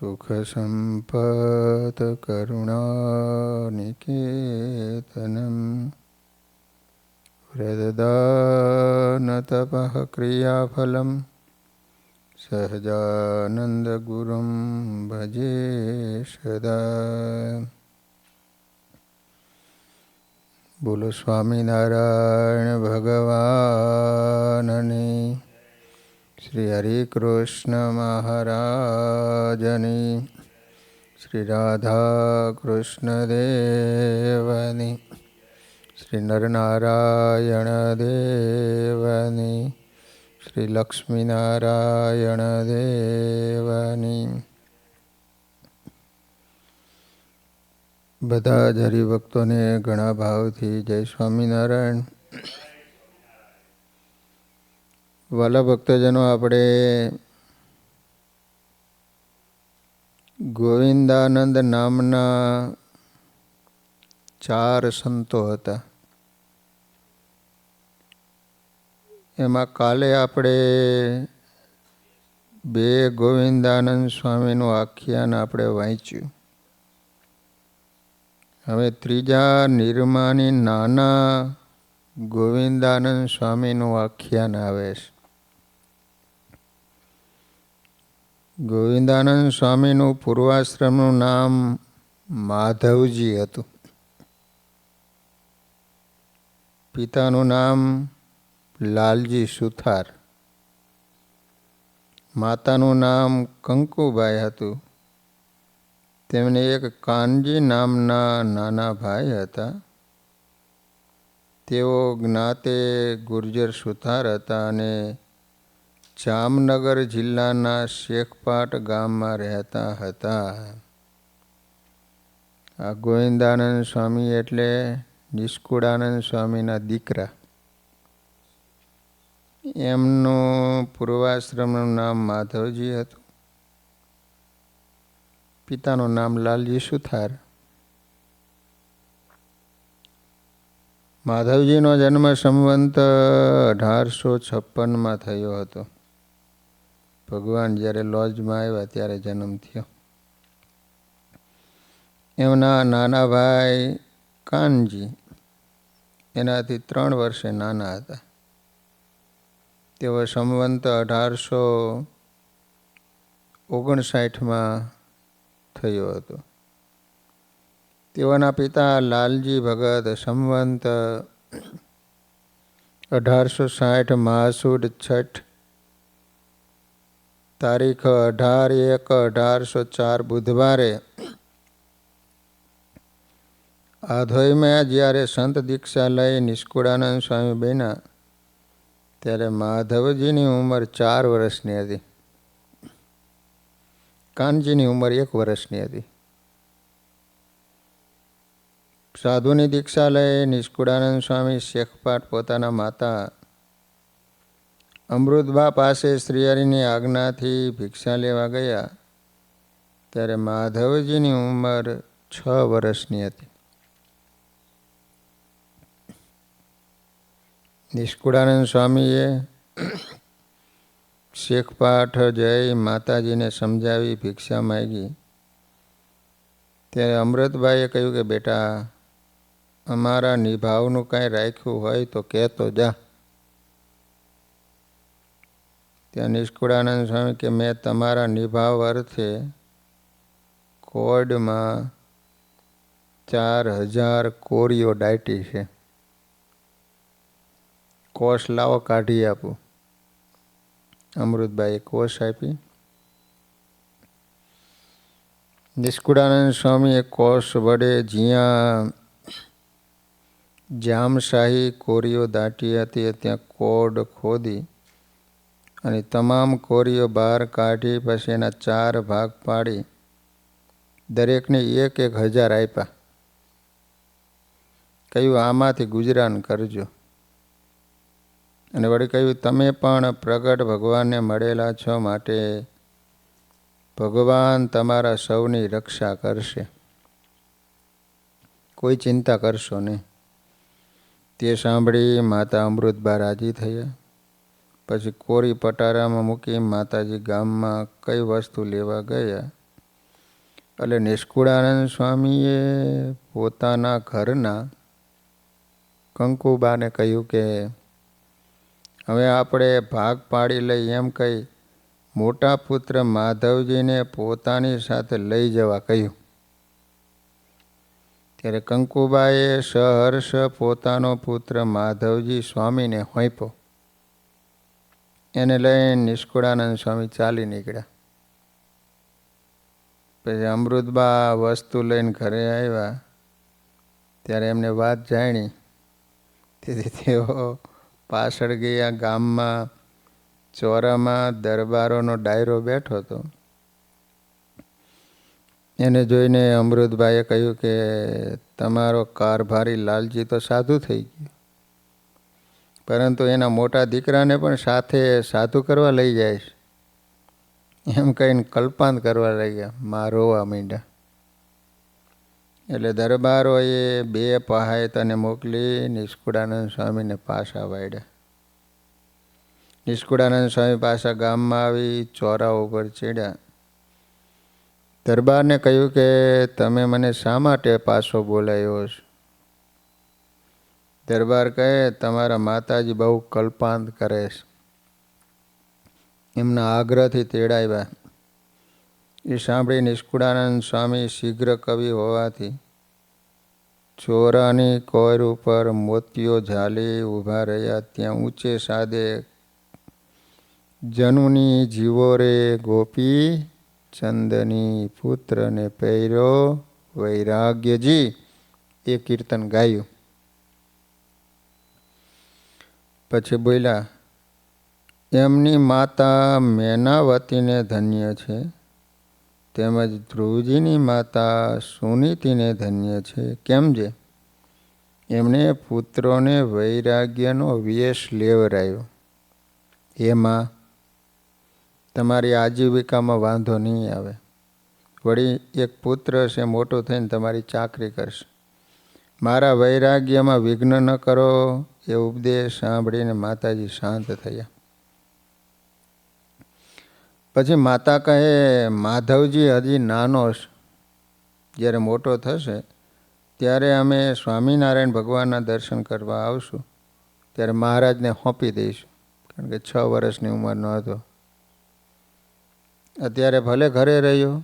सुखसम्पत्करुणानिकेतनं व्रजदानतपः क्रियाफलं सहजानन्दगुरुं भजे सदा। बोलो स्वामीनारायण भगवाननी, श्री हरि कृष्ण महाराजनी, श्री राधा कृष्ण देवनी, श्री नरनारायण देवनी, श्री लक्ष्मीनारायण देवनी। બધા જ હરિભક્તોને ઘણા ભાવથી જય સ્વામિનારાયણ. વાલા ભક્તજનો, આપણે ગોવિંદાનંદ નામના 4 સંતો હતા. એમાં કાલે આપણે 2 ગોવિંદાનંદ સ્વામીનું આખ્યાન આપણે વાંચ્યું. હવે ત્રીજા નિર્માની નાના ગોવિંદાનંદ સ્વામીનું આખ્યાન આવે છે. ગોવિંદાનંદ સ્વામીનું પૂર્વાશ્રમનું નામ માધવજી હતું. પિતાનું નામ લાલજી સુથાર, માતાનું નામ કંકુબાઈ હતું. તેમને એક કાનજી નામના નાના ભાઈ હતા. તેઓ જ્ઞાતે ગુર્જર સુથાર હતા અને જામનગર જિલ્લાના શેખપાટ ગામમાં રહેતા હતા. આ ગોવિંદાનંદ સ્વામી એટલે નિષ્કુળાનંદ સ્વામીના દીકરા. એમનું પૂર્વાશ્રમનું નામ માધવજી હતું. પિતાનું નામ લાલજી સુથાર. માધવજીનો જન્મ સંવંત 1856 થયો હતો. ભગવાન જ્યારે લોજમાં આવ્યા ત્યારે જન્મ થયો. એમના નાના ભાઈ કાનજી એનાથી 3 વર્ષે નાના હતા. તેઓ સંવંત 1859 થયો હતો. તેઓના પિતા લાલજી ભગત સંવંત 1860 મહાસુદ છઠ તારીખ 18/1/1804 બુધવારે આધોઈમાં જ્યારે સંત દીક્ષા લઈ નિષ્કુળાનંદ સ્વામી બન્યા ત્યારે માધવજીની ઉંમર 4 વર્ષની હતી. કાનજીની ઉંમર 1 વર્ષની હતી. સાધુની દીક્ષા લઈ નિષ્કુળાનંદ સ્વામી શેખપાટ પોતાના માતા અમૃતબા પાસે શ્રીહરિની આજ્ઞાથી ભિક્ષા લેવા ગયા ત્યારે માધવજીની ઉંમર 6 વર્ષની હતી. નિષ્કુળાનંદ સ્વામીએ શેખપાટ જઈ માતાજીને સમજાવી ભિક્ષા માગી. ત્યારે અમૃતબાઈએ કહ્યું કે બેટા, અમારા નિભાવનું કાંઈ રાખ્યું હોય તો કહેતો જા. ત્યાં નિષ્કુળાનંદ સ્વામી કે મેં તમારા નિભાવ અર્થે કોડમાં 4000 કોરીઓ દાટી છે. કોષ લાવો, કાઢી આપું. અમૃતબાઈએ કોષ આપી. નિષ્કુળાનંદ સ્વામીએ કોષ વડે જ્યાં જામશાહી કોરીઓ દાટી હતી ત્યાં કોડ ખોદી અને તમામ કોરીઓ બહાર કાઢી પછી એના 4 ભાગ પાડી દરેકને 1,000 આપ્યા. કહ્યું આમાંથી ગુજરાન કરજો. અને વળી કહ્યું તમે પણ પ્રગટ ભગવાનને મળેલા છો માટે ભગવાન તમારા સૌની રક્ષા કરશે, કોઈ ચિંતા કરશો નહીં. તે સાંભળી માતા અમૃતબા રાજી થયા. પછી કોરી પટારામાં મૂકી માતાજી ગામમાં કઈ વસ્તુ લેવા ગયા એટલે નિષ્કુળાનંદ સ્વામીએ પોતાના ઘરના કંકુબાને કહ્યું કે હવે આપણે ભાગ પાડી લઈ એમ કહી મોટા પુત્ર માધવજીને પોતાની સાથે લઈ જવા કહ્યું. ત્યારે કંકુબાએ સહર્ષ પોતાનો પુત્ર માધવજી સ્વામીને હોંપ્યો. એને લઈને નિષ્કુળાનંદ સ્વામી ચાલી નીકળ્યા. પછી અમૃતબા વસ્તુ લઈને ઘરે આવ્યા ત્યારે એમને વાત જાણી. તેથી તેઓ પાછળ ગયા. ગામમાં ચોરામાં દરબારોનો ડાયરો બેઠો હતો. એને જોઈને અમૃતભાઈએ કહ્યું કે તમારો કારભારી લાલજી તો સાધુ થઈ ગયો, પરંતુ એના મોટા દીકરાને પણ સાથે સાધુ કરવા લઈ જાય છે. એમ કહીને કલ્પાંત કરવા લાગ્યા. માં રોવા માંડ્યા. એટલે દરબારોએ 2 પહાયતને મોકલી નિષ્કુળાનંદ સ્વામીને પાછા વાળ્યા. નિષ્કુળાનંદ સ્વામી પાછા ગામમાં આવી ચોરા ઉપર ચડ્યા. દરબારને કહ્યું કે તમે મને શા માટે પાછો બોલાવ્યો છો? દરબાર કહે તમારા માતાજી બહુ કલ્પાંત કરે છે, એમના આગ્રહથી તેડાવ્યા. એ સાંભળી નિષ્કુળાનંદ સ્વામી શીઘ્ર કવિ હોવાથી ચોરાની કોર ઉપર મોતીઓ ઝાલી ઊભા રહ્યા. ત્યાં ઊંચે સાદે જનુની જીવો રે ગોપી ચંદની પુત્રને પહેર્યો વૈરાગ્યજી એ કીર્તન ગાયું. પછી બોલ્યા એમની માતા મેનાવતીને ધન્ય છે, તેમજ ધ્રુવજીની માતા સુનીતિને ધન્ય છે. કેમ છે? એમણે પુત્રોને વૈરાગ્યનો વેશ લેવરાયો. એમાં તમારી આજીવિકામાં વાંધો નહીં આવે. વળી એક પુત્ર છે, મોટો થઈને તમારી ચાકરી કરશે. મારા વૈરાગ્યમાં વિઘ્ન ન કરો એ ઉપદેશ સાંભળીને માતાજી શાંત થયા. પછી માતા કહે માધવજી હજી નાનો છે, જ્યારે મોટો થશે ત્યારે અમે સ્વામિનારાયણ ભગવાનના દર્શન કરવા આવશું, ત્યારે મહારાજને સોંપી દઈશું, કારણ કે 6 વર્ષની ઉંમરનો હતો. અત્યારે ભલે ઘરે રહ્યો,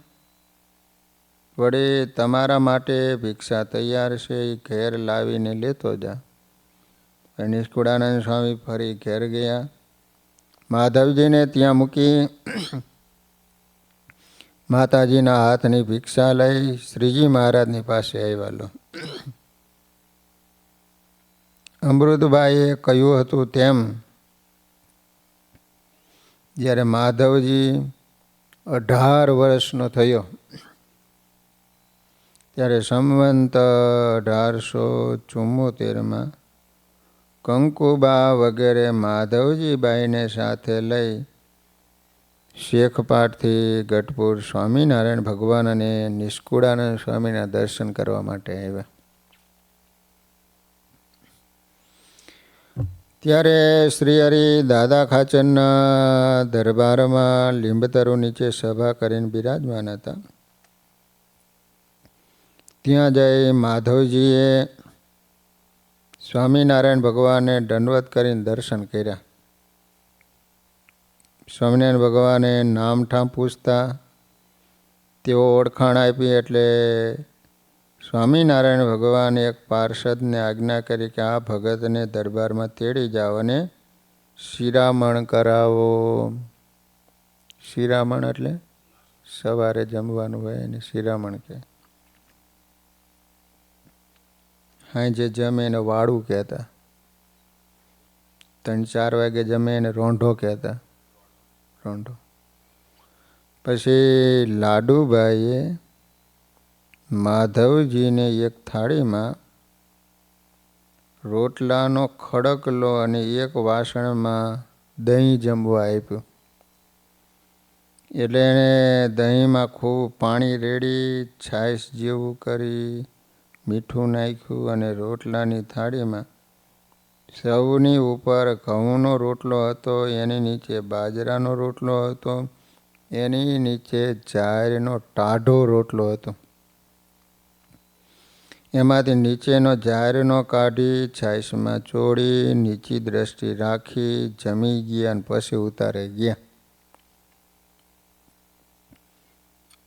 વળી તમારા માટે ભિક્ષા તૈયાર છે, એ ઘેર લાવીને લેતો જા. નિષ્કુળાનંદ સ્વામી ફરી ઘેર ગયા. માધવજીને ત્યાં મૂકી માતાજીના હાથની ભિક્ષા લઈ શ્રીજી મહારાજની પાસે આવ્યા. લો અમૃતબાઈએ કહ્યું હતું તેમ જ્યારે માધવજી 18 વર્ષનો થયો ત્યારે સંવંત 1874માં કંકુબા વગેરે માધવજીબાઈને સાથે લઈ શેખપાટથી ગઢપુર સ્વામિનારાયણ ભગવાન અને નિષ્કુળાનંદ સ્વામીના દર્શન કરવા માટે આવ્યા. ત્યારે શ્રી હરિ દાદા ખાચરના દરબારમાં લીંબતરુ નીચે સભા કરીને બિરાજમાન હતા. ત્યાં જઈ માધવજીએ સ્વામિનારાયણ ભગવાનને દંડવત કરીને દર્શન કર્યા. સ્વામિનારાયણ ભગવાને નામઠામ પૂછતા તેઓ ઓળખાણ આપી. એટલે સ્વામિનારાયણ ભગવાને એક પાર્ષદને આજ્ઞા કરી કે આ ભગતને દરબારમાં તેડી જાઓ અને શિરામણ કરાવો. શિરામણ એટલે સવારે જમવાનું હોય એને શિરામણ કહે. હાંજે જમે એને વાળું કહેતા. 3-4 વાગે જમે એને રોંઢો કહેતા. રોંઢો. પછી લાડુભાઈએ માધવજીને એક થાળીમાં રોટલાનો ખડકલો અને એક વાસણમાં દહીં જમવા આપ્યું. એટલે એણે દહીંમાં ખૂબ પાણી રેડી છાશ જેવું કરી મીઠું નાખ્યું અને રોટલાની થાળીમાં સૌની ઉપર ઘઉંનો રોટલો હતો, એની નીચે બાજરાનો રોટલો હતો, એની નીચે જાહેરનો ટાઢો રોટલો હતો. એમાંથી નીચેનો જાહેરનો કાઢી છાશમાં ચોળી નીચી દ્રષ્ટિ રાખી જમી ગયા અને પછી ઉતારે ગયા.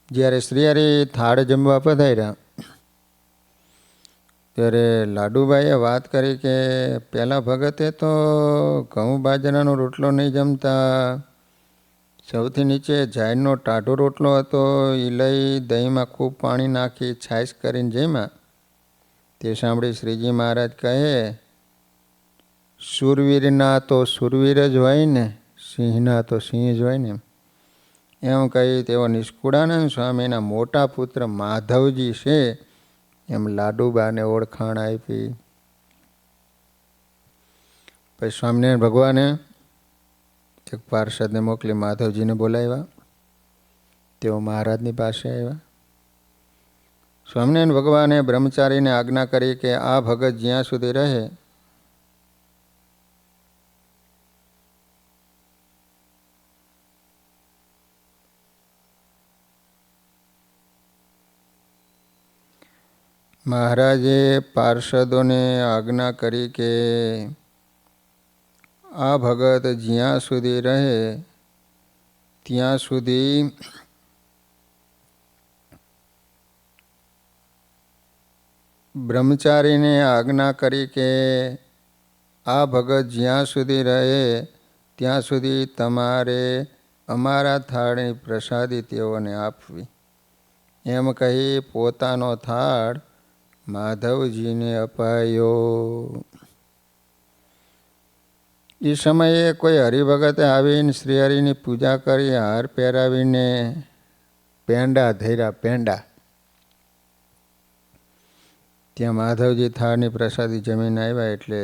જ્યારે શ્રીહરિ થાળ જમવા પધાર્યા ત્યારે લાડુભાઈએ વાત કરી કે પહેલાં ભગતે તો ઘઉં બાજરાનો રોટલો નહીં જમતા, સૌથી નીચે જાહેરનો ટાઢો રોટલો હતો એ લઈ દહીંમાં ખૂબ પાણી નાખી છાશ કરીને જમ્યા. તે સાંભળી શ્રીજી મહારાજ કહે, શૂરવીરના તો શૂરવીર જ હોય ને, સિંહના તો સિંહ જ હોય ને. એમ કહી તેઓ નિષ્કુળાનંદ સ્વામીના મોટા પુત્ર માધવજી છે એમ લાડુબાને ઓળખાણ આપી. પછી સ્વામિનારાયણ ભગવાને એક પાર્ષદને મોકલી માધવજીને બોલાવ્યા. તેઓ મહારાજની પાસે આવ્યા. સ્વામિનારાયણ ભગવાને બ્રહ્મચારીને આજ્ઞા કરી કે આ ભગત જ્યાં સુધી રહે મહારાજે પાર્ષદોને આજ્ઞા કરી કે આ ભગત જ્યાં સુધી રહે ત્યાં સુધી બ્રહ્મચારીને આજ્ઞા કરી કે આ ભગત જ્યાં સુધી રહે ત્યાં સુધી તમારે અમારા થાળની પ્રસાદી તેઓને આપવી. એમ કહી પોતાનો થાળ માધવજીને અપાયો. એ સમયે કોઈ હરિભગતે આવીને શ્રીહરિની પૂજા કરી હાર પહેરાવીને પેંડા ધર્યા. પેંડા ત્યાં માધવજી થાળની પ્રસાદી જમીને આવ્યા એટલે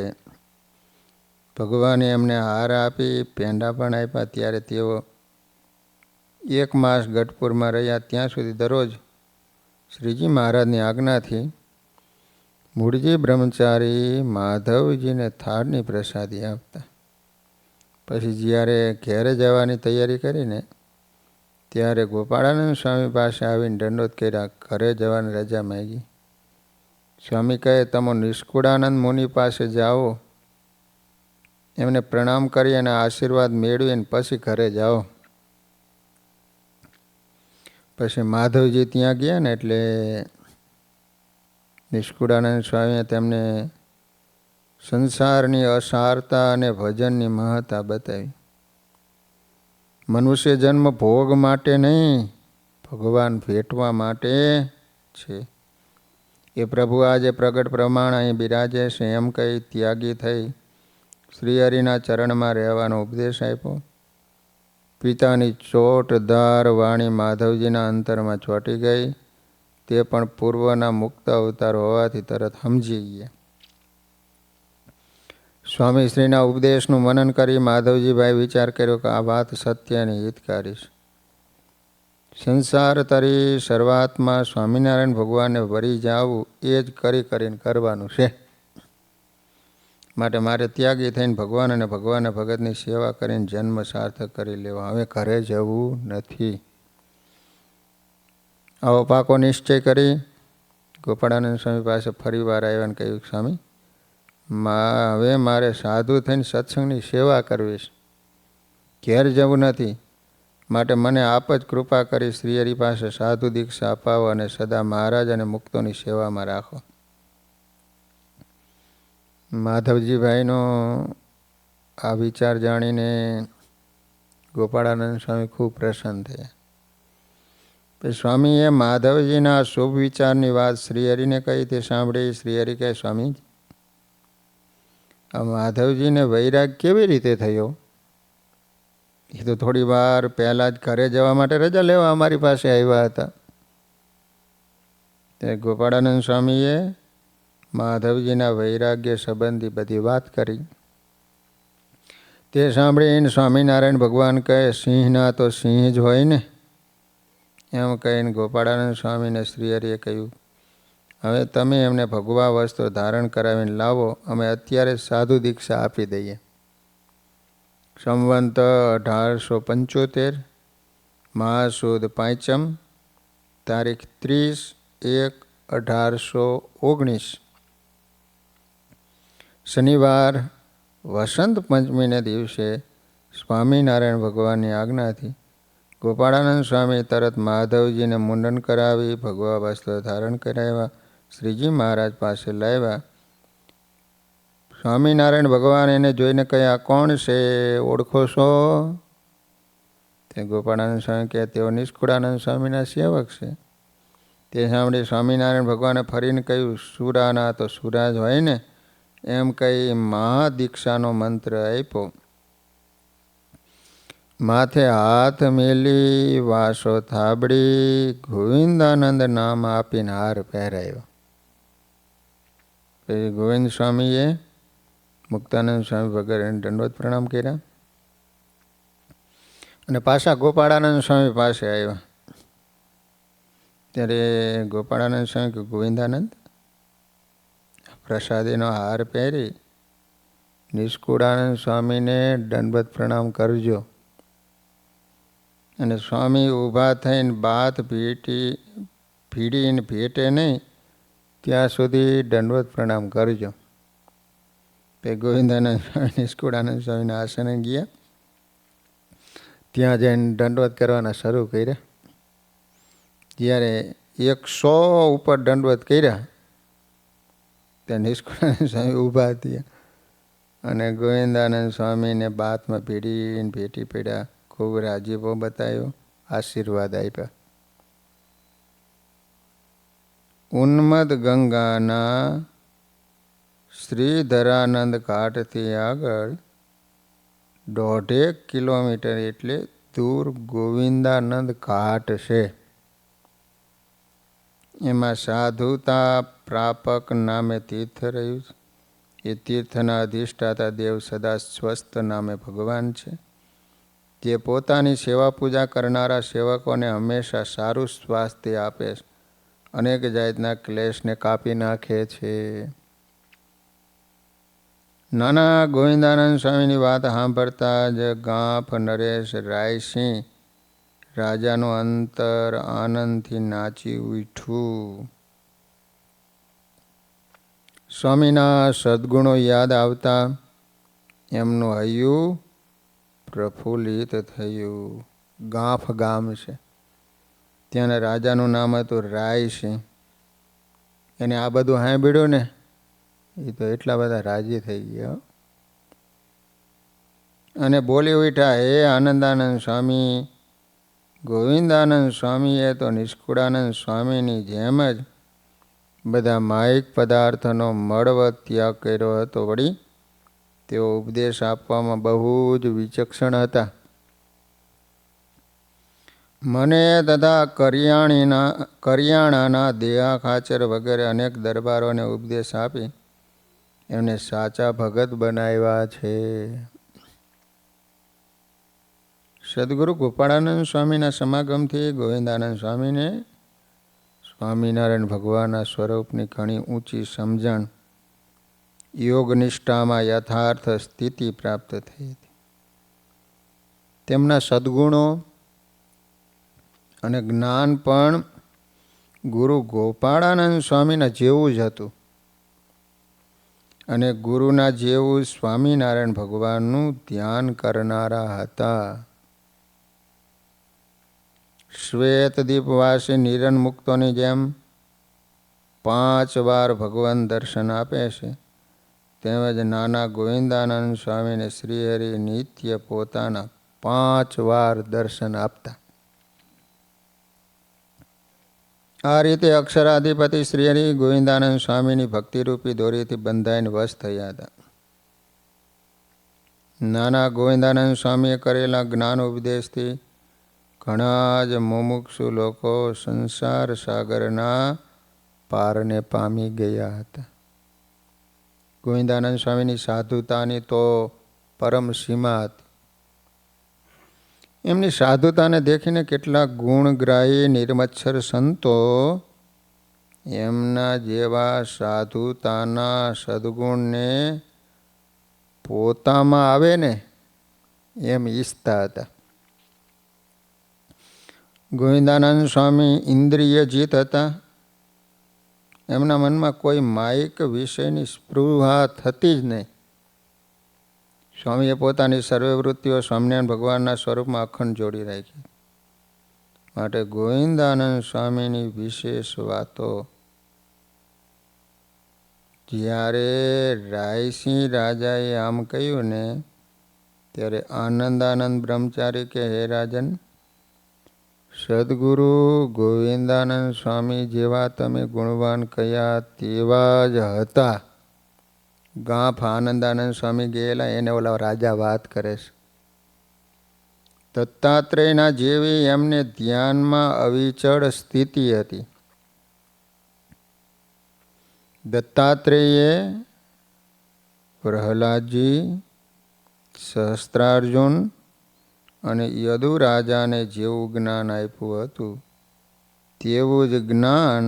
ભગવાને એમને હાર આપી પેંડા પણ આપ્યા. ત્યારે તેઓ 1 માસ ગઢપુરમાં રહ્યા. ત્યાં સુધી દરરોજ શ્રીજી મહારાજની આજ્ઞાથી મૂળજી બ્રહ્મચારી માધવજીને થાળની પ્રસાદી આપતા. પછી જ્યારે ઘેરે જવાની તૈયારી કરીને ત્યારે ગોપાળાનંદ સ્વામી પાસે આવીને દંડોત કર્યા. ઘરે જવાની રજા માંગી. સ્વામી કહે, તમે નિષ્કુળાનંદ મુનિ પાસે જાઓ, એમને પ્રણામ કરી અને આશીર્વાદ મેળવીને પછી ઘરે જાઓ. પછી માધવજી ત્યાં ગયા ને એટલે નિષ્કુળાનંદ સ્વામીએ તેમને સંસારની અસારતા અને ભજનની મહત્તા બતાવી. મનુષ્ય જન્મ ભોગ માટે નહીં, ભગવાન ભેટવા માટે છે. એ પ્રભુ આજે પ્રગટ પ્રમાણ અહીં બિરાજે છે એમ કહી ત્યાગી થઈ શ્રીહરિના ચરણમાં રહેવાનો ઉપદેશ આપ્યો. પિતાની ચોટદાર વાણી માધવજીના અંતરમાં ચોંટી ગઈ. તે પણ પૂર્વના મુક્ત અવતાર હોવાથી તરત સમજી ગયા. સ્વામીશ્રીના ઉપદેશનું મનન કરી માધવજીભાઈ વિચાર કર્યો કે આ વાત સત્યની હિતકારી છે. સંસાર તરી શરૂઆતમાં સ્વામિનારાયણ ભગવાનને વરી જવું એ જ કરીને કરવાનું છે. માટે મારે ત્યાગી થઈને ભગવાન અને ભગવાનના ભગતની સેવા કરીને જન્મ સાર્થક કરી લેવો. હવે ઘરે જવું નથી. આવો પાકો નિશ્ચય કરી ગોપાળાનંદ સ્વામી પાસે ફરી વાર આવ્યા અને કહ્યું, સ્વામી હવે મારે સાધુ થઈને સત્સંગની સેવા કરવી છે, ઘેર જવું નથી. માટે મને આપ જ કૃપા કરી શ્રીહરિ પાસે સાધુ દીક્ષા અપાવો અને સદા મહારાજ અને મુક્તોની સેવામાં રાખો. માધવજીભાઈનો આ વિચાર જાણીને ગોપાળાનંદ સ્વામી ખૂબ પ્રસન્ન થયા. પછી સ્વામીએ માધવજીના શુભ વિચારની વાત શ્રીહરિને કહી. તે સાંભળી શ્રીહરિ કહે, સ્વામી આ માધવજીને વૈરાગ કેવી રીતે થયો? એ તો થોડી વાર પહેલાં જ ઘરે જવા માટે રજા લેવા અમારી પાસે આવ્યા હતા. તે ગોપાળાનંદ સ્વામીએ માધવજીના વૈરાગ્ય સંબંધી બધી વાત કરી. તે સાંભળીને સ્વામિનારાયણ ભગવાન કહે, સિંહના તો સિંહ જ હોય ને. એમ કહીને ગોપાળાનંદ સ્વામીને શ્રીહરિએ કહ્યું, હવે તમે એમને ભગવા વસ્ત્રો ધારણ કરાવીને લાવો, અમે અત્યારે સાધુ દીક્ષા આપી દઈએ. સંવંત 1875 મહાસુદ પાંચમ, તારીખ 30/1/1819, શનિવાર વસંત પંચમીને દિવસે સ્વામિનારાયણ ભગવાનની આજ્ઞાથી ગોપાળાનંદ સ્વામી તરત માધવજીને મુંડન કરાવી ભગવા વસ્ત્ર ધારણ કરાવ્યા શ્રીજી મહારાજ પાસે લાવ્યા. સ્વામિનારાયણ ભગવાન એને જોઈને કહ્યા, કોણ છે, ઓળખો છો? તે ગોપાળાનંદ સ્વામી કહે, તેઓ નિષ્કુળાનંદ સ્વામીના સેવક છે. તે સાંભળી સ્વામિનારાયણ ભગવાને ફરીને કહ્યું, સુરાના તો સુરા જ હોય ને, એમ કહી મહાદીક્ષાનો મંત્ર આપ્યો. માથે હાથ મેલી વાસો થાબડી ગોવિંદાનંદ નામ આપીને હાર પહેરાયો. પછી ગોવિંદ સ્વામીએ મુક્તાનંદ સ્વામી વગેરેને દંડવત પ્રણામ કર્યા અને પાછા ગોપાળાનંદ સ્વામી પાસે આવ્યા. ત્યારે ગોપાળાનંદ સ્વામી કે, ગોવિંદાનંદ, પ્રસાદીનો હાર પહેરી નિષ્કુળાનંદ સ્વામીને દંડવત પ્રણામ કરજો. અને સ્વામી ઊભા થઈને બાથ ભીડીને ભેટે નહીં ત્યાં સુધી દંડવત પ્રણામ કરજો. તે ગોવિંદાનંદ સ્વામી નિષ્કુળાનંદ સ્વામીના આસને ગયા. ત્યાં જઈને દંડવત કરવાના શરૂ કર્યા. જ્યારે 100 ઉપર દંડવત કર્યા ત્યાં નિષ્કુળાનંદ સ્વામી ઊભા થયા અને ગોવિંદાનંદ સ્વામીને બાથમાં ભેટીને ભેટી પડ્યા. ખૂબ રાજીપો બતાવ્યો, આશીર્વાદ આપ્યા. ઉન્મદ ગંગાના શ્રીધરાનંદ ઘાટથી આગળ 1.5 કિલોમીટર એટલે દૂર ગોવિંદાનંદ ઘાટ છે. એમાં સાધુતા પ્રાપક નામે તીર્થ રહ્યું છે. એ તીર્થના અધિષ્ઠાતા દેવ સદા સ્વસ્થ નામે ભગવાન છે, જે પોતાની સેવા પૂજા કરનારા સેવકોને હંમેશા સારું સ્વાસ્થ્ય આપે છે, અનેક જાતના ક્લેશને કાપી નાખે છે. નાના ગોવિંદાનંદ સ્વામીની વાત સાંભળતા જ ગાંફ નરેશ રાયસિંહ રાજાનું અંતર આનંદથી નાચી ઉઠ્યું. સ્વામીના સદ્ગુણો યાદ આવતા એમનું હૈયું પ્રફુલ્લિત થયું. ગાંફ ગામ છે, ત્યાંના રાજાનું નામ હતું રાયસિંહ. એને આ બધું સાંભળ્યું ને, એ તો એટલા બધા રાજી થઈ ગયા અને બોલી ઉઠ્યા, હે આનંદાનંદ સ્વામી, ગોવિંદાનંદ સ્વામીએ તો નિષ્કુળાનંદ સ્વામીની જેમ જ બધા માયિક પદાર્થનો મળવત ત્યાગ કર્યો હતો. વળી તેઓ ઉપદેશ આપવામાં બહુ જ વિચક્ષણ હતા. મને તથા કરિયાણાના દેહા ખાચર વગેરે અનેક દરબારોને ઉપદેશ આપી એમને સાચા ભગત બનાવ્યા છે. સદગુરુ ગોપાળાનંદ સ્વામીના સમાગમથી ગોવિંદાનંદ સ્વામીને સ્વામિનારાયણ ભગવાનના સ્વરૂપની ઘણી ઊંચી સમજણ, યોગનિષ્ઠામાં યથાર્થ સ્થિતિ પ્રાપ્ત થઈ હતી. તેમના સદ્ગુણો અને જ્ઞાન પણ ગુરુ ગોપાળાનંદ સ્વામીના જેવું જ હતું અને ગુરુના જેવું સ્વામિનારાયણ ભગવાનનું ધ્યાન કરનારા હતા. શ્વેતદીપવાસી નિરન મુક્તોની જેમ 5 વાર ભગવાન દર્શન આપે છે, તેમજ નાના ગોવિંદાનંદ સ્વામીને શ્રીહરિ નિત્ય પોતાના 5 વાર દર્શન આપતા. આ રીતે અક્ષરાધિપતિ શ્રીહરિ ગોવિંદાનંદ સ્વામીની ભક્તિરૂપી દોરીથી બંધાઈને વશ થયા હતા. નાના ગોવિંદાનંદ સ્વામીએ કરેલા જ્ઞાન ઉપદેશથી ઘણા જ મુમુક્ષુ લોકો સંસાર સાગરના પારને પામી ગયા હતા. ગોવિંદાનંદ સ્વામીની સાધુતાની તો પરમ સીમા હતી. એમની સાધુતાને દેખીને કેટલાક ગુણગ્રાહી નિર્મચ્છર સંતો એમના જેવા સાધુતાના સદગુણને પોતામાં આવે ને એમ ઈચ્છતા હતા. ગોવિંદાનંદ સ્વામી ઇન્દ્રિય જીત હતા. એમના મનમાં કોઈ માયિક વિષયની સ્પૃહા થતી જ નહીં. સ્વામીએ પોતાની સર્વે વૃત્તિઓ સ્વામિનારાયણ ભગવાનના સ્વરૂપમાં અખંડ જોડી રાખી. માટે ગોવિંદાનંદ સ્વામીની વિશેષ વાતો જ્યારે રાયસિંહ રાજાએ આમ કહ્યું ને ત્યારે આનંદાનંદ બ્રહ્મચારી કે હે રાજન, સદગુરુ ગોવિંદાનંદ સ્વામી જેવા તમે ગુણવાન કયા તેવા જ હતા. ગાંફ આનંદાનંદ સ્વામી ગયેલા એને ઓલા રાજા વાત કરે છે. દત્તાત્રેયના જેવી એમને ધ્યાનમાં અવિચળ સ્થિતિ હતી. દત્તાત્રેયે પ્રહલાદજી, સહસ્ત્રાર્જુન અને યદુ રાજાને જેવું જ્ઞાન આપ્યું હતું તેવું જ જ્ઞાન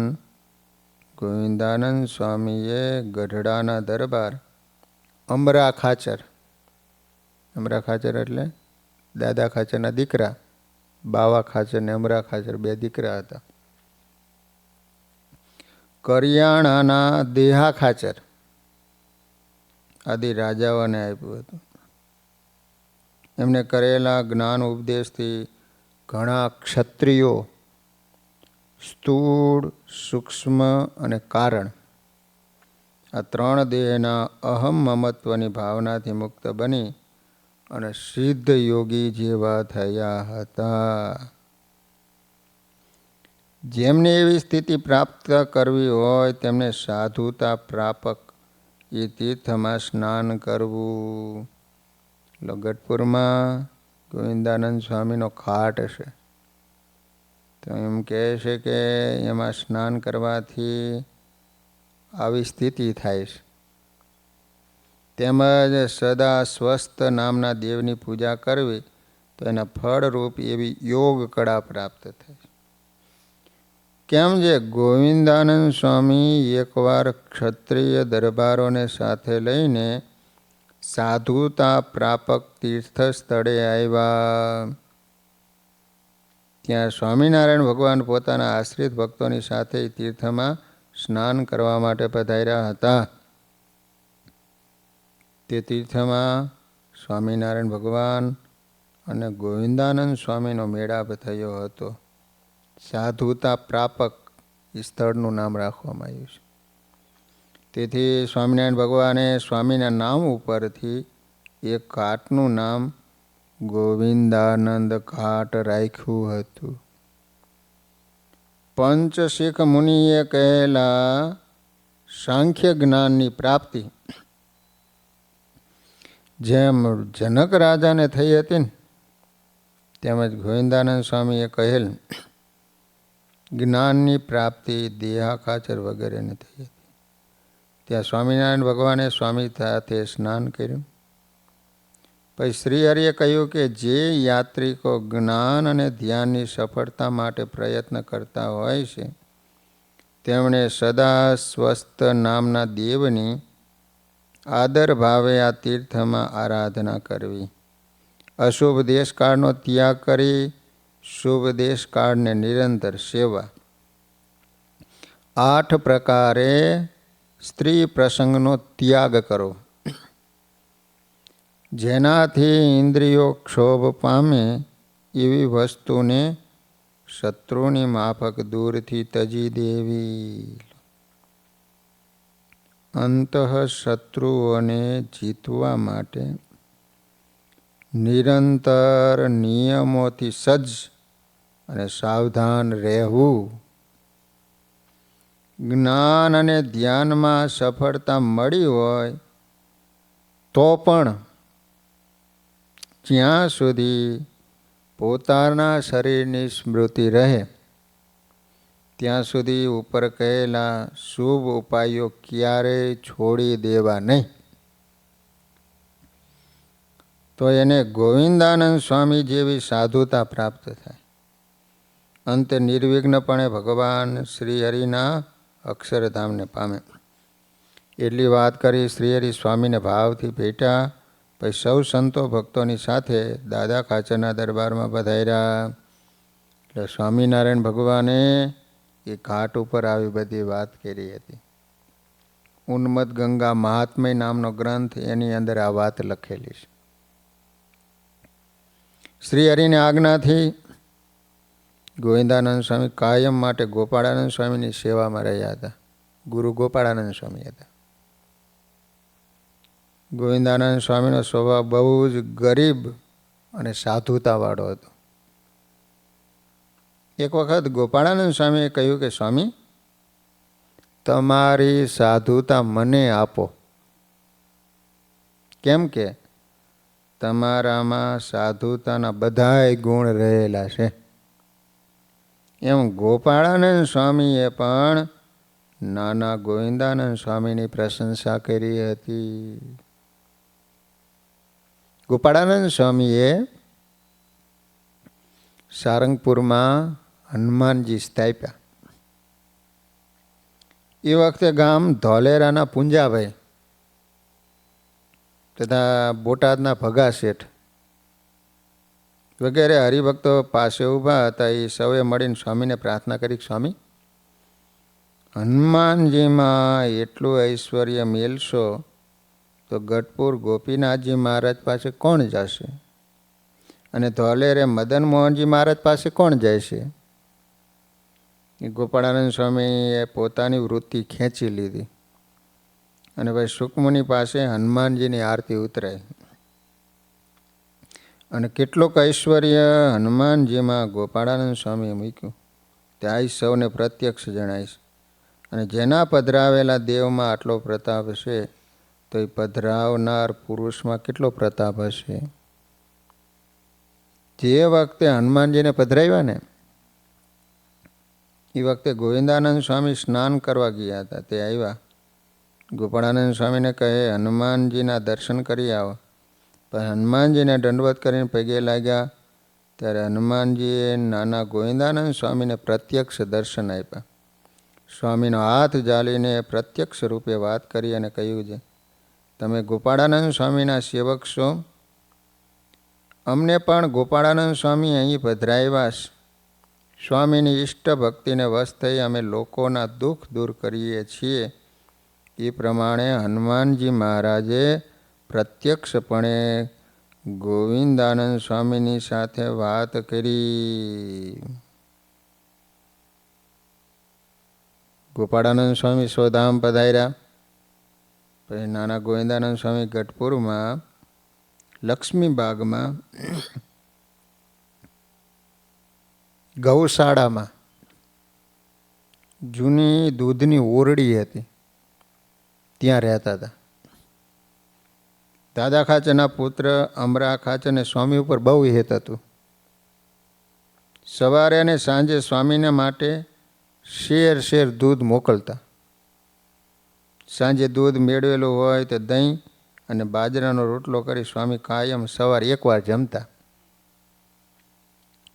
ગોવિંદાનંદ સ્વામીએ ગઢડાના દરબાર અમરા ખાચર, અમરા ખાચર એટલે દાદા ખાચરના દીકરા, બાવા ખાચર ને અમરા ખાચર બે દીકરા હતા. કરિયાણાના દેહા ખાચર આદિ રાજાઓને આપ્યું હતું. એમને કરેલા જ્ઞાન ઉપદેશથી ઘણા ક્ષત્રિયો સ્થૂળ, સૂક્ષ્મ અને કારણ આ ત્રણ દેહના અહમ મમત્વની ભાવનાથી મુક્ત બની અને સિદ્ધ યોગી જેવા થયા હતા. જેમને એવી સ્થિતિ પ્રાપ્ત કરવી હોય તેમને સાધુતા પ્રાપક એ તીર્થમાં સ્નાન કરવું. ગઢપુરમાં ગોવિંદાનંદ સ્વામીનો ખાટ છે. તો એમ કહે છે કે એમાં સ્નાન કરવાથી આવી સ્થિતિ થાય છે. તેમજ સદા સ્વસ્થ નામના દેવની પૂજા કરવી તો એના ફળરૂપ એવી યોગ કળા પ્રાપ્ત થાય. કેમ જે ગોવિંદાનંદ સ્વામી એકવાર ક્ષત્રિય દરબારોને સાથે લઈને સાધુતા પ્રાપક તીર્થ સ્થળે આવ્યા. ત્યાં સ્વામિનારાયણ ભગવાન પોતાના આશ્રિત ભક્તોની સાથે તીર્થમાં સ્નાન કરવા માટે પધાર્યા હતા. તે તીર્થમાં સ્વામિનારાયણ ભગવાન અને ગોવિંદાનંદ સ્વામીનો મેળાપ થયો હતો. સાધુતા પ્રાપક એ સ્થળનું નામ રાખવામાં આવ્યું છે. તેથી સ્વામિનારાયણ ભગવાને સ્વામીના નામ ઉપરથી એક ઘાટનું નામ ગોવિંદાનંદ ઘાટ રાખ્યું હતું. પંચશીખ મુનિએ કહેલા સાંખ્ય જ્ઞાનની પ્રાપ્તિ જેમ જનક રાજાને થઈ હતી ને તેમજ ગોવિંદાનંદ સ્વામીએ કહેલ જ્ઞાનની પ્રાપ્તિ દેહા ખાચર વગેરેને થઈ હતી. ત્યાં સ્વામિનારાયણ ભગવાને સ્વામી સાથે સ્નાન કર્યું. પછી શ્રી હરિએ કહ્યું કે જે યાત્રિકો જ્ઞાન અને ધ્યાનની સફળતા માટે પ્રયત્ન કરતા હોય છે તેમણે સદા સ્વસ્થ નામના દેવની આદર ભાવે આ તીર્થમાં આરાધના કરવી. અશુભ દેશકાળનો ત્યાગ કરી શુભ દેશકાળને નિરંતર સેવા. 8 પ્રકારે સ્ત્રી પ્રસંગનો ત્યાગ કરો. જેનાથી ઇન્દ્રિયો ક્ષોભ પામે એવી વસ્તુને શત્રુની માફક દૂરથી તજી દેવી. અંતઃશત્રુઓને જીતવા માટે નિરંતર નિયમોથી સજ્જ અને સાવધાન રહેવું. જ્ઞાન અને ધ્યાનમાં સફળતા મળી હોય તો પણ જ્યાં સુધી પોતાના શરીરની સ્મૃતિ રહે ત્યાં સુધી ઉપર કહેલા શુભ ઉપાયો ક્યારેય છોડી દેવા નહીં. તો એને ગોવિંદાનંદ સ્વામી જેવી સાધુતા પ્રાપ્ત થાય. અંતે નિર્વિઘ્નપણે ભગવાન શ્રી હરિના અક્ષરધામને પામે. એટલી વાત કરી શ્રી હરિ સ્વામીને ભાવથી ભેટ્યા. પછી સૌ સંતો ભક્તોની સાથે દાદા ખાચરના દરબારમાં પધાર્યા. એટલે સ્વામિનારાયણ ભગવાને એ ઘાટ ઉપર આવી બધી વાત કરી હતી. ઉન્મત્ત ગંગા મહાત્મય નામનો ગ્રંથ, એની અંદર આ વાત લખેલી છે. શ્રી હરિની આજ્ઞાથી ગોવિંદાનંદ સ્વામી કાયમ માટે ગોપાળાનંદ સ્વામીની સેવામાં રહ્યા હતા. ગુરુ ગોપાળાનંદ સ્વામી હતા. ગોવિંદાનંદ સ્વામીનો સ્વભાવ બહુ જ ગરીબ અને સાધુતાવાળો હતો. એક વખત ગોપાળાનંદ સ્વામીએ કહ્યું કે સ્વામી, તમારી સાધુતા મને આપો. કેમ કે તમારામાં સાધુતાના બધાય ગુણ રહેલા છે. એમ ગોપાળાનંદ સ્વામીએ પણ નાના ગોવિંદાનંદ સ્વામીની પ્રશંસા કરી હતી. ગોપાળાનંદ સ્વામીએ સારંગપુરમાં હનુમાનજી સ્થાપ્યા. એ વખતે ગામ ધોલેરાના પુંજાભાઈ તથા બોટાદના ભગા શેઠ વગેરે હરિભક્તો પાસે ઊભા હતા. એ સૌએ મળીને સ્વામીને પ્રાર્થના કરી, સ્વામી, હનુમાનજીમાં એટલું ઐશ્વર્ય મેળશો તો ગઢપુર ગોપીનાથજી મહારાજ પાસે કોણ જશે? અને ધોલેરે મદન મોહનજી મહારાજ પાસે કોણ જાય છે? ગોપાળાનંદ સ્વામીએ પોતાની વૃત્તિ ખેંચી લીધી અને ભાઈ સુકમુનિ પાસે હનુમાનજીની આરતી ઉતરાઈ. અને કેટલોક ઐશ્વર્ય હનુમાનજીમાં ગોપાળાનંદ સ્વામીએ મૂક્યું ત્યાં સૌને પ્રત્યક્ષ જણાય છે. અને જેના પધરાવેલા દેવમાં આટલો પ્રતાપ છે તો એ પધરાવનાર પુરુષમાં કેટલો પ્રતાપ હશે? જે વખતે હનુમાનજીને પધરાવ્યા ને એ વખતે ગોવિંદાનંદ સ્વામી સ્નાન કરવા ગયા હતા. તે આવ્યા. ગોપાળાનંદ સ્વામીને કહે, હનુમાનજીના દર્શન કરી આવો. પણ હનુમાનજીને દંડવત કરીને પગે લાગ્યા ત્યારે હનુમાનજીએ નાના ગોવિંદાનંદ સ્વામીને પ્રત્યક્ષ દર્શન આપ્યા. સ્વામીનો હાથ ઝાલીને પ્રત્યક્ષ રૂપે વાત કરી અને કહ્યું છે, તમે ગોપાળાનંદ સ્વામીના સેવક છો. અમને પણ ગોપાળાનંદ સ્વામી અહીં પધરાવ્યા. સ્વામીની ઈષ્ટ ભક્તિને વશ થઈ અમે લોકોના દુઃખ દૂર કરીએ છીએ. એ પ્રમાણે હનુમાનજી મહારાજે પ્રત્યક્ષપણે ગોવિંદાનંદ સ્વામીની સાથે વાત કરી. ગોપાળાનંદ સ્વામી સ્વધામ પધાર્યા. પછી નાના ગોવિંદાનંદ સ્વામી ગઢપુરમાં લક્ષ્મીબાગમાં ગૌશાળામાં જૂની દૂધની ઓરડી હતી, ત્યાં રહેતા હતા. દાદા ખાચરના પુત્ર અમરા ખાચરને સ્વામી ઉપર બહુ હેત હતું. સવારે અને સાંજે સ્વામીને માટે શેર દૂધ મોકલતા. સાંજે દૂધ મેળવેલું હોય તો દહીં અને બાજરાનો રોટલો કરી સ્વામી કાયમ સવારે એકવાર જમતા.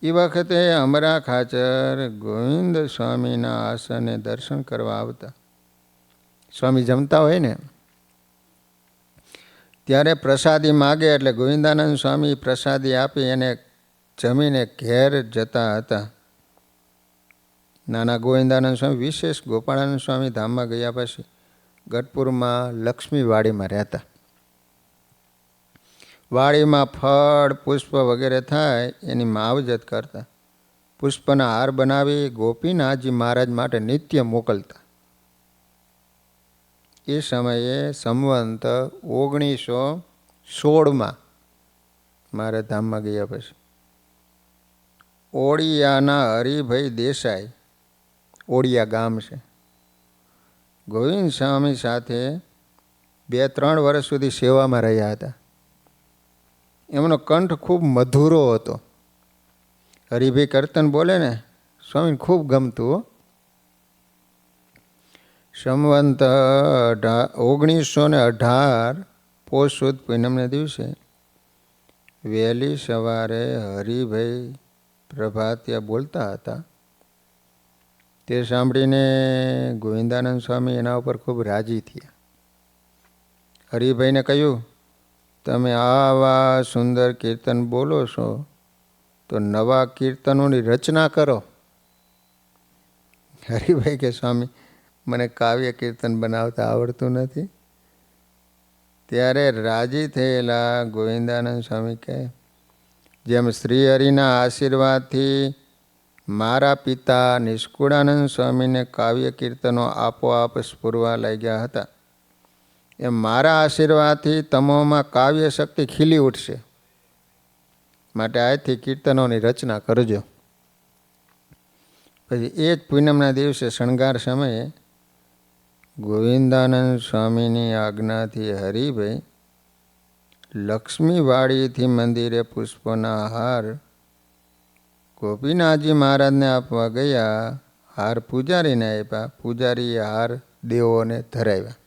એ વખતે અમરા ખાચર ગોવિંદ સ્વામીના આસને દર્શન કરવા આવતા. સ્વામી જમતા હોય ને ત્યારે પ્રસાદી માગે એટલે ગોવિંદાનંદ સ્વામી પ્રસાદી આપી એને જમીને ઘેર જતા હતા. નાના ગોવિંદાનંદ સ્વામી વિશેષ ગોપાળાનંદ સ્વામી ધામમાં ગયા પછી ગઢપુરમાં લક્ષ્મીવાડીમાં રહેતા. વાડીમાં ફળ પુષ્પ વગેરે થાય એની માવજત કરતા. પુષ્પના હાર બનાવી ગોપીનાથજી મહારાજ માટે નિત્ય મોકલતા. એ સમયે સંવંત 1916 મારા ધામમાં ગયા પછી ઓડિયાના હરિભાઈ દેસાઈ, ઓડિયા ગામ છે, ગોવિંદ સ્વામી સાથે 2-3 વર્ષ સુધી સેવામાં રહ્યા હતા. એમનો કંઠ ખૂબ મધુરો હતો. હરિભાઈ કીર્તન બોલે ને સ્વામીને ખૂબ ગમતું. સંવંત 1918 પોષ સુદ પૂનમને દિવસે વહેલી સવારે હરિભાઈ પ્રભાતિયા બોલતા હતા. તે સાંભળીને ગોવિંદાનંદ સ્વામી એના ઉપર ખૂબ રાજી થયા. હરિભાઈને કહ્યું, તમે આવા સુંદર કીર્તન બોલો છો તો નવા કીર્તનોની રચના કરો. હરિભાઈ કે સ્વામી મને કાવ્ય કીર્તન બનાવતા આવડતું નથી. ત્યારે રાજી થયેલા ગોવિંદાનંદ સ્વામી કહે, જેમ શ્રી હરિના આશીર્વાદથી મારા પિતા નિષ્કુળાનંદ સ્વામીને કાવ્ય કીર્તનો આપોઆપ સ્ફુરવા લાગ્યા હતા, એમ મારા આશીર્વાદથી તમોમાં કાવ્ય શક્તિ ખીલી ઉઠશે. માટે આજથી કીર્તનોની રચના કરજો. પછી એ જ પૂનમના દિવસે શણગાર સમયે ગોવિંદાનંદ સ્વામીની આજ્ઞાથી હરિભાઈ લક્ષ્મીવાડીથી મંદિરે પુષ્પોના હાર ગોપીનાથજી મહારાજને આપવા ગયા. હાર પૂજારીને આપ્યા. પૂજારીએ હાર દેવોને ધરાવ્યા.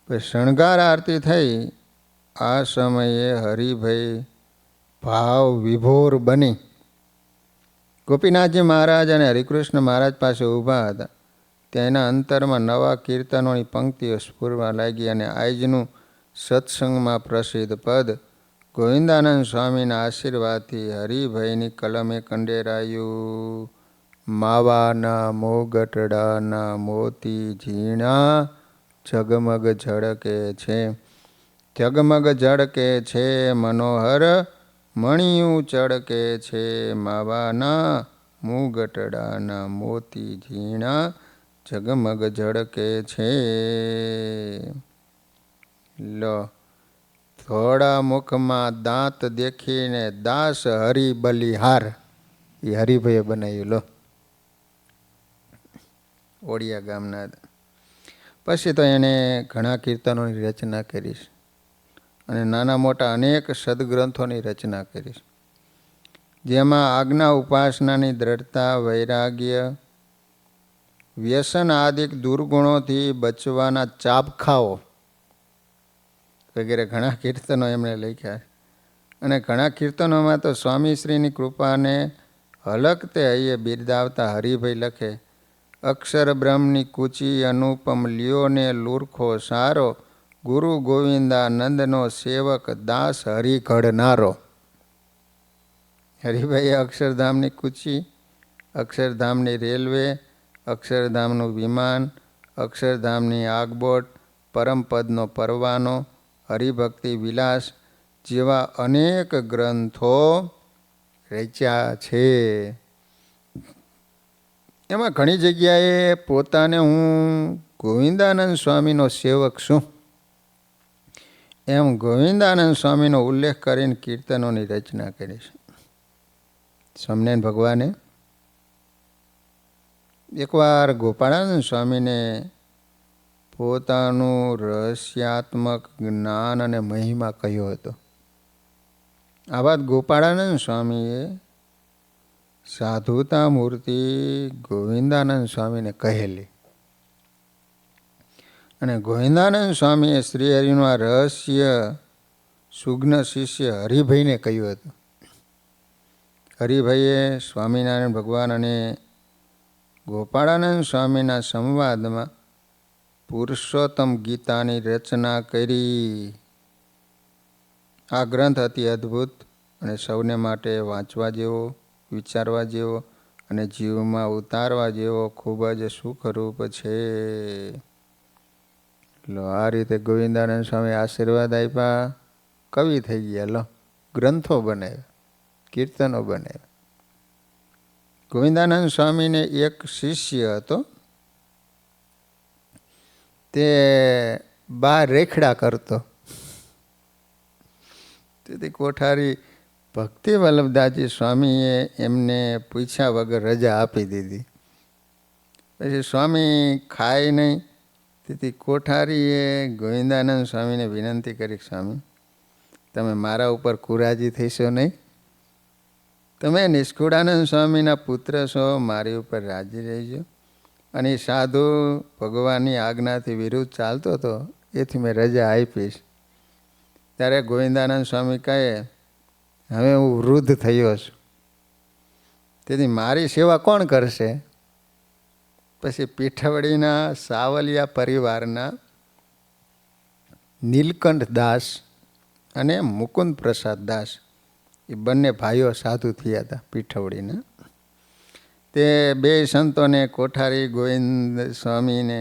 પછી શણગાર આરતી થઈ. આ સમયે હરિભાઈ ભાવ વિભોર બની ગોપીનાથજી મહારાજ અને હરિકૃષ્ણ મહારાજ પાસે ઊભા હતા. તેના અંતરમાં નવા કીર્તનોની પંક્તિઓ સ્ફુરવા લાગી અને આજનું સત્સંગમાં પ્રસિદ્ધ પદ ગોવિંદાનંદ સ્વામીના આશીર્વાદથી હરિભાઈની કલમે કંડેરાયું. માવાના મોગટડાના મોતી ઝીણા ઝગમગ ઝળકે છે, ઝગમગ ઝળકે છે, મનોહર મણિયું ચળકે છે. માવાના મુગટડાના મોતી ઝીણા ઝગમગ ઝળકે છે. લો, થોડા મુખમાં દાંત દેખીને દાસ હરિ બલિહાર, એ હરિભાઈએ બનાવ્યું. લો, ઓડિયા ગામના. પછી તો એણે ઘણા કીર્તનોની રચના કરી અને નાના મોટા અનેક સદગ્રંથોની રચના કરી, જેમાં આજ્ઞા ઉપાસનાની દ્રઢતા, વૈરાગ્ય, વ્યસન આદિક દુર્ગુણોથી બચવાના ચાબખાઓ વગેરે ઘણા કીર્તનો એમણે લખ્યા. અને ઘણા કીર્તનોમાં તો સ્વામીશ્રીની કૃપાને હલકતે હૈયે બિરદાવતા હરિભાઈ લખે, અક્ષર બ્રહ્મની કૂચી અનુપમ લ્યો ને લુરખો સારો, ગુરુ ગોવિંદાનંદનો સેવક દાસ હરિ ઘડનારો. હરિભાઈએ અક્ષરધામની કૂચી, અક્ષરધામની રેલવે, અક્ષરધામનું વિમાન, અક્ષરધામની આગબોટ, પરમપદનો પરવાનો, હરિભક્તિ વિલાસ જેવા અનેક ગ્રંથો રચ્યા છે. એમાં ઘણી જગ્યાએ પોતાને હું ગોવિંદાનંદ સ્વામીનો સેવક છું એમ ગોવિંદાનંદ સ્વામીનો ઉલ્લેખ કરીને કીર્તનોની રચના કરી છે. સ્વામિનારાયણ ભગવાને એકવાર ગોપાળાનંદ સ્વામીને પોતાનું રહસ્યાત્મક જ્ઞાન અને મહિમા કહ્યો હતો. આ વાત ગોપાળાનંદ સ્વામીએ સાધુતા મૂર્તિ ગોવિંદાનંદ સ્વામીને કહેલી. અને ગોવિંદાનંદ સ્વામીએ શ્રી હરિનું આ રહસ્ય સુગ્ન શિષ્ય હરિભાઈને કહ્યું હતું. હરિભાઈએ સ્વામિનારાયણ ભગવાન અને ગોપાળાનંદ સ્વામીના સંવાદમાં પુરુષોત્તમ ગીતાની રચના કરી. આ ગ્રંથ અતિ અદ્ભુત અને સૌને માટે વાંચવા જેવો, વિચારવા જેવો અને જીવમાં ઉતારવા જેવો ખૂબ જ સુખરૂપ છે. લો, આ રીતે ગોવિંદાનંદ સ્વામી આશીર્વાદ આપ્યા, કવિ થઈ ગયા. લો, ગ્રંથો બનાવ્યા, કીર્તનો બનાવ્યા. ગોવિંદાનંદ સ્વામીને એક શિષ્ય હતો. તે બહાર રેખડા કરતો. તેથી કોઠારી ભક્તિ વલ્લભદાસજી સ્વામીએ એમને પૂછ્યા વગર રજા આપી દીધી. પછી સ્વામી ખાય નહીં. તેથી કોઠારીએ ગોવિંદાનંદ સ્વામીને વિનંતી કરી, સ્વામી તમે મારા ઉપર કુરાજી થઈશો નહીં? તમે નિષ્કુળાનંદ સ્વામીના પુત્ર છો, મારી ઉપર રાજી રહેજો. અને એ સાધુ ભગવાનની આજ્ઞાથી વિરુદ્ધ ચાલતો હતો, એથી મેં રજા આપીશ. ત્યારે ગોવિંદાનંદ સ્વામી કહે, હવે હું વૃદ્ધ થયો છું, તેથી મારી સેવા કોણ કરશે? પછી પીઠવડીના સાવલિયા પરિવારના નીલકંઠ દાસ અને મુકુંદ પ્રસાદ દાસ એ બંને ભાઈઓ સાધુ થયા હતા પીઠવડીના. તે બે સંતોને કોઠારી ગોવિંદ સ્વામીને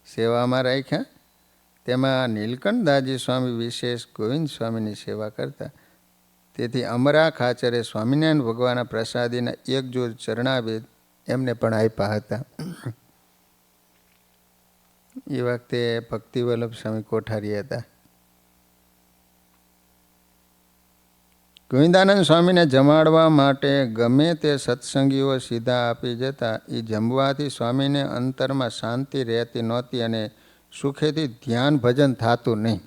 સેવામાં રાખ્યા. તેમાં નીલકંઠદાસજી સ્વામી વિશેષ ગોવિંદ સ્વામીની સેવા કરતા. તેથી અમરા ખાચરે સ્વામિનારાયણ ભગવાનના પ્રસાદીના એક જોડ ચરણાવેદ એમને પણ આપ્યા હતા. એ વખતે ભક્તિવલ્લભ સ્વામી કોઠારી હતા. ગોવિંદાનંદ સ્વામીને જમાડવા માટે ગમે તે સત્સંગીઓ સીધા આપી જતા. એ જમવાથી સ્વામીને અંતરમાં શાંતિ રહેતી નહોતી અને સુખેથી ધ્યાન ભજન થતું નહીં.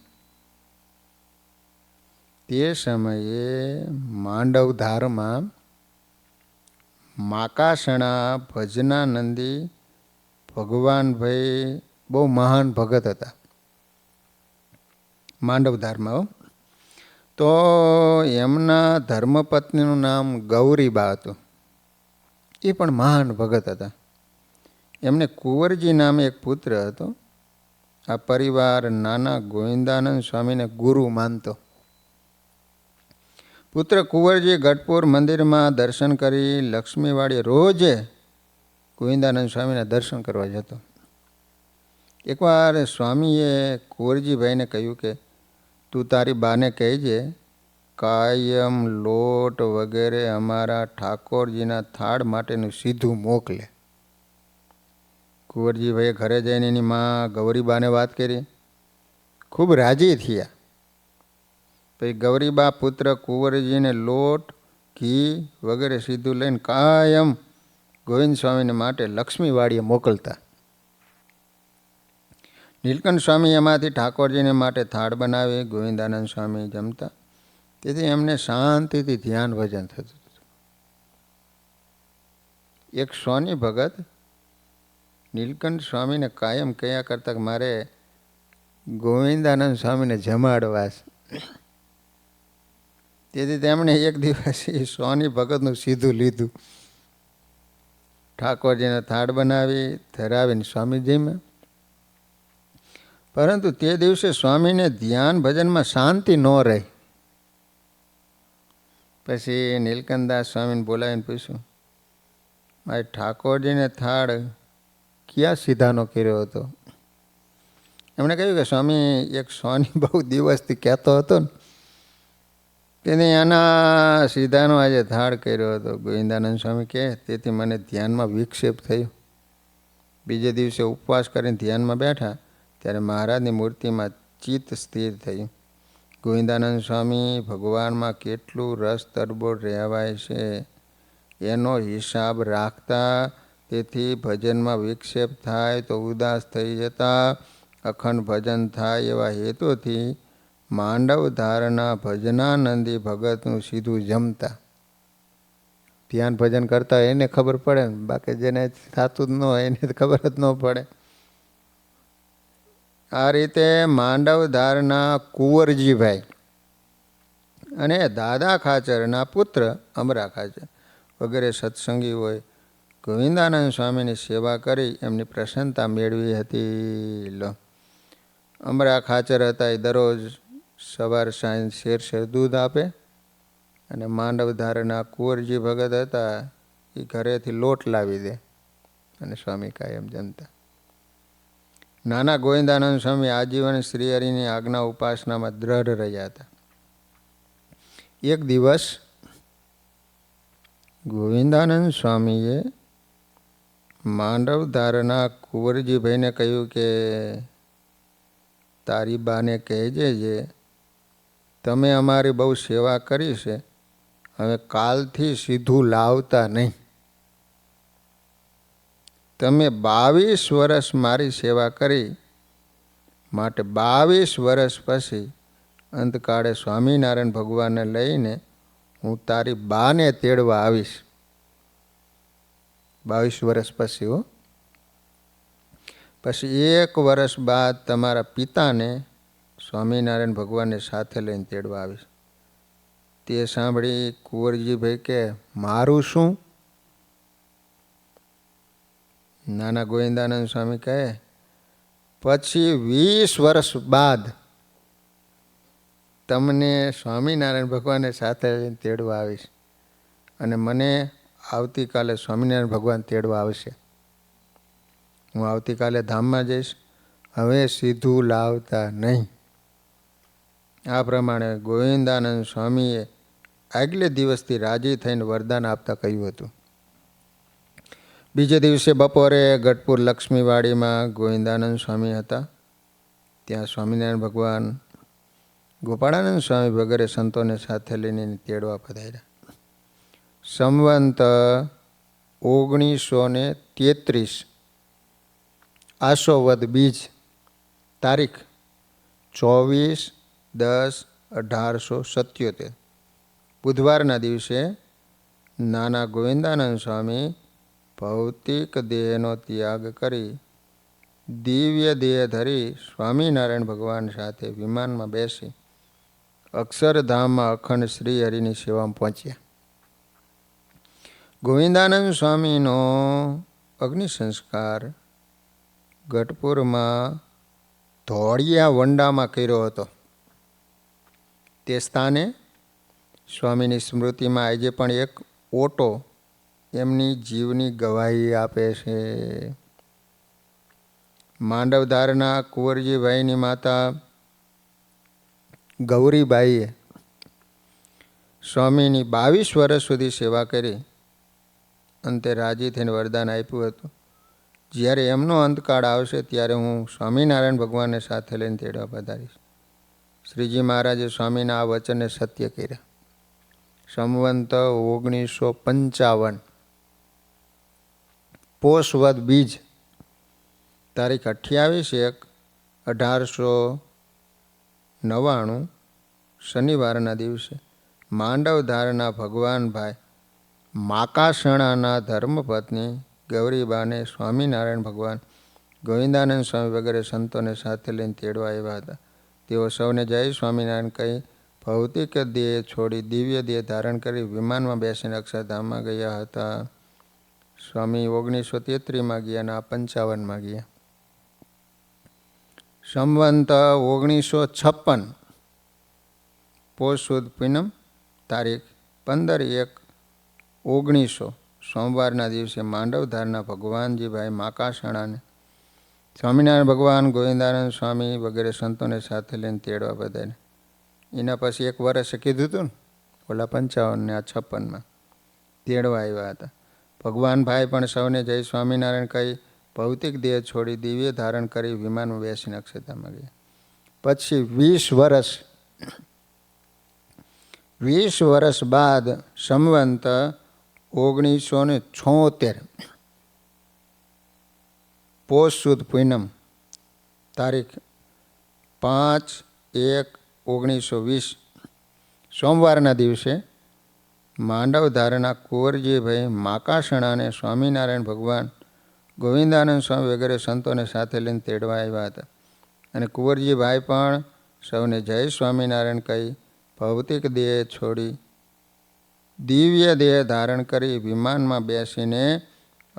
તે સમયે માંડવધારમાં માકાસણા ભજનાનંદી ભગવાનભાઈ બહુ મહાન ભગત હતા માંડવધારમાં. તો એમના ધર્મપત્નીનું નામ ગૌરીબા હતું. એ પણ મહાન ભગત હતા. એમને કુંવરજી નામે એક પુત્ર હતો. આ પરિવાર નાના ગોવિંદાનંદ સ્વામીને ગુરુ માનતો. પુત્ર કુંવરજી ગઢપુર મંદિરમાં દર્શન કરી લક્ષ્મીવાડી રોજે ગોવિંદાનંદ સ્વામીના દર્શન કરવા જતો. એકવાર સ્વામીએ કુંવરજીભાઈને કહ્યું કે તું તારી બાને કહેજે કાયમ લોટ વગેરે અમારા ઠાકોરજીના થાળ માટેનું સીધું મોકલે. કુંવરજીભાઈએ ઘરે જઈને એની માં ગૌરીબાને વાત કરી. ખૂબ રાજી થયા. પછી ગૌરીબા પુત્ર કુંવરજીને લોટ ઘી વગેરે સીધું લઈને કાયમ ગોવિંદ સ્વામીને માટે લક્ષ્મીવાડીએ મોકલતા. નીલકંઠ સ્વામી એમાંથી ઠાકોરજીને માટે થાળ બનાવી ગોવિંદાનંદ સ્વામી જમતા. તેથી એમને શાંતિથી ધ્યાન ભજન થતું. એક સોની ભગત નીલકંઠ સ્વામીને કાયમ કયા કરતા કે મારે ગોવિંદાનંદ સ્વામીને જમાડવા છે. તેથી તેમણે એક દિવસ એ સોની ભગતનું સીધું લીધું. ઠાકોરજીને થાળ બનાવી ધરાવીને સ્વામી જમ્યા. પરંતુ તે દિવસે સ્વામીને ધ્યાન ભજનમાં શાંતિ ન રહી. પછી નીલકંઠદાસ સ્વામીને બોલાવીને પૂછ્યું, મારે ઠાકોરજીને થાળ ક્યાં સીધાનો કર્યો હતો? એમણે કહ્યું કે સ્વામી એક સોની બહુ દિવસથી કહેતો હતો ને તેને આના સીધાનો આજે થાળ કર્યો હતો. ગોવિંદાનંદ સ્વામી કહે તેથી મને ધ્યાનમાં વિક્ષેપ થયો. બીજે દિવસે ઉપવાસ કરીને ધ્યાનમાં બેઠા ત્યારે મહારાજની મૂર્તિમાં ચિત્ત સ્થિર થયું. ગોવિંદાનંદ સ્વામી ભગવાનમાં કેટલું રસ તરબોળ રહેવાય છે એનો હિસાબ રાખતા. તેથી ભજનમાં વિક્ષેપ થાય તો ઉદાસ થઈ જતા. અખંડ ભજન થાય એવા હેતુથી માંડવધારના ભજનાનંદી ભગતનું સીધું જમતા. ધ્યાન ભજન કરતા એને ખબર પડે ને, બાકી જેને થતું જ ન હોય એને ખબર જ ન પડે. આ રીતે માંડવધારના કુંવરજીભાઈ અને દાદા ખાચરના પુત્ર અમરા ખાચર વગેરે સત્સંગી હોય ગોવિંદાનંદ સ્વામીની સેવા કરી એમની પ્રસન્નતા મેળવી હતી. અમરા ખાચર હતા એ દરરોજ સવાર સાંજ શેર દૂધ આપે અને માંડવધારના કુંવરજી ભગત હતા એ ઘરેથી લોટ લાવી દે અને સ્વામી કાયમ જમતા. નાના ગોવિંદાનંદ સ્વામી આજીવન શ્રીહરિની આજ્ઞા ઉપાસનામાં દ્રઢ રહ્યા હતા. એક દિવસ ગોવિંદાનંદ સ્વામીએ માંડવધારના કુંવરજીભાઈને કહ્યું કે તારી બાને કહેજે જે તમે અમારી બહુ સેવા કરી છે, હવે કાલથી સીધું લાવતા નહીં. તમે 22 વર્ષ મારી સેવા કરી માટે 22 વર્ષ પછી અંતકાળે સ્વામિનારાયણ ભગવાનને લઈને હું તારી બાને તેડવા આવીશ. 22 વર્ષ પછી હો. પછી 1 વર્ષ બાદ તમારા પિતાને સ્વામિનારાયણ ભગવાનને સાથે લઈને તેડવા આવીશ. તે સાંભળી કુંવરજીભાઈ કે મારું શું? નાના ગોવિંદાનંદ સ્વામી કહે પછી 20 વર્ષ બાદ તમને સ્વામિનારાયણ ભગવાનને સાથે લઈને તેડવા આવીશ અને મને આવતીકાલે સ્વામિનારાયણ ભગવાન તેડવા આવશે. હું આવતીકાલે ધામમાં જઈશ, હવે સીધું લાવતા નહીં. આ પ્રમાણે ગોવિંદાનંદ સ્વામીએ આગલે દિવસથી રાજી થઈને વરદાન આપતા કહ્યું હતું. બીજે દિવસે બપોરે ગઢપુર લક્ષ્મીવાડીમાં ગોવિંદાનંદ સ્વામી હતા. ત્યાં સ્વામિનારાયણ ભગવાન, ગોપાળાનંદ સ્વામી વગેરે સંતોને સાથે લઈને તેડવા પધાર્યા. સંવંત 1933 આસો વદ બીજ, તારીખ 24/10/1877 બુધવારના દિવસે નાના ગોવિંદાનંદ સ્વામી ભૌતિક દેહનો ત્યાગ કરી દિવ્ય દેહ ધરી સ્વામિનારાયણ ભગવાન સાથે વિમાનમાં બેસી અક્ષરધામમાં અખંડ શ્રી હરિની સેવામાં પહોંચ્યા. ગોવિંદાનંદ સ્વામીનો અગ્નિ સંસ્કાર ગઢપુરમાં ધોળિયા વંડામાં કર્યો હતો. તે સ્થાને સ્વામીની સ્મૃતિમાં આજે પણ એક ઓટો એમની જીવની ગવાહી આપે છે. માંડવધારના કુંવરજીભાઈની માતા ગૌરીબાઈએ સ્વામીની 22 વર્ષ સુધી સેવા કરી. અંતે રાજી થઈને વરદાન આપ્યું હતું, જ્યારે એમનો અંતકાળ આવશે ત્યારે હું સ્વામિનારાયણ ભગવાનને સાથે લઈને તેડવા પધારીશ. શ્રીજી મહારાજે સ્વામીના આ વચનને સત્ય કર્યા. સંવંત 1955 પોષ વદ બીજ, તારીખ 28/1/1899 શનિવારના દિવસે માંડવધારના ભગવાનભાઈ માકાસણાના ધર્મપત્ની ગૌરીબાને સ્વામિનારાયણ ભગવાન, ગોવિંદાનંદ સ્વામી વગેરે સંતોને સાથે લઈને તેડવા આવ્યા હતા. તેઓ સૌને જય સ્વામિનારાયણ કહી ભૌતિક દેહ છોડી દિવ્ય દેહ ધારણ કરી વિમાનમાં બેસીને અક્ષરધામમાં ગયા હતા. સ્વામી 1933માં ગયા અને આ 55માં ગયા. સંવંત 1956 પોષ સુદ પૂનમ, તારીખ 15/1/1900 સોમવારના દિવસે માંડવધારના ભગવાનજીભાઈ માકાસણાને સ્વામિનારાયણ ભગવાન, ગોવિંદાનંદ સ્વામી વગેરે સંતોને સાથે લઈને તેડવા પધાર્યા. એના પછી 1 વર્ષે કીધું હતું ને, ઓલા 55 ને આ 56માં તેડવા આવ્યા હતા. ભગવાનભાઈ પણ સૌને જય સ્વામિનારાયણ કહી ભૌતિક દેહ છોડી દિવ્ય ધારણ કરી વિમાનમાં બેસીને અક્ષરધામમાં ગયા. પછી 20 વર્ષ બાદ સંવંત 1976 પોષ સુદ પૂનમ, તારીખ 5/1/1920 સોમવારના દિવસે માંડવધારના કુંવરજીભાઈ માકાસણાને સ્વામિનારાયણ ભગવાન, ગોવિંદાનંદ સ્વામી વગેરે સંતોને સાથે લઈને તેડવા આવ્યા હતા. અને કુંવરજીભાઈ પણ સૌને જય સ્વામિનારાયણ કહી ભૌતિક દેહ છોડી દિવ્ય દેહ ધારણ કરી વિમાનમાં બેસીને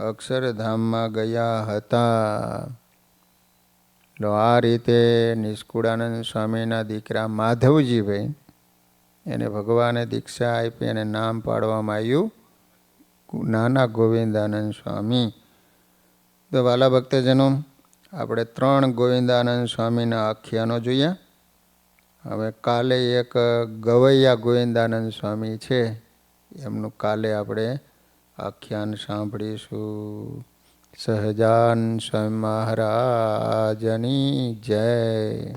અક્ષરધામમાં ગયા હતા. આ રીતે નિષ્કુળાનંદ સ્વામીના દીકરા માધવજીભાઈ, એને ભગવાને દીક્ષા આપી અને નામ પાડવામાં આવ્યું નાના ગોવિંદાનંદ સ્વામી. તો વાલા ભક્તજનો, આપણે 3 ગોવિંદાનંદ સ્વામીના આખ્યાનો જોયા. હવે કાલે એક ગવૈયા ગોવિંદાનંદ સ્વામી છે, એમનું કાલે આપણે આખ્યાન સાંભળીશું. સહજાન સ્વામી મહારાજની જય.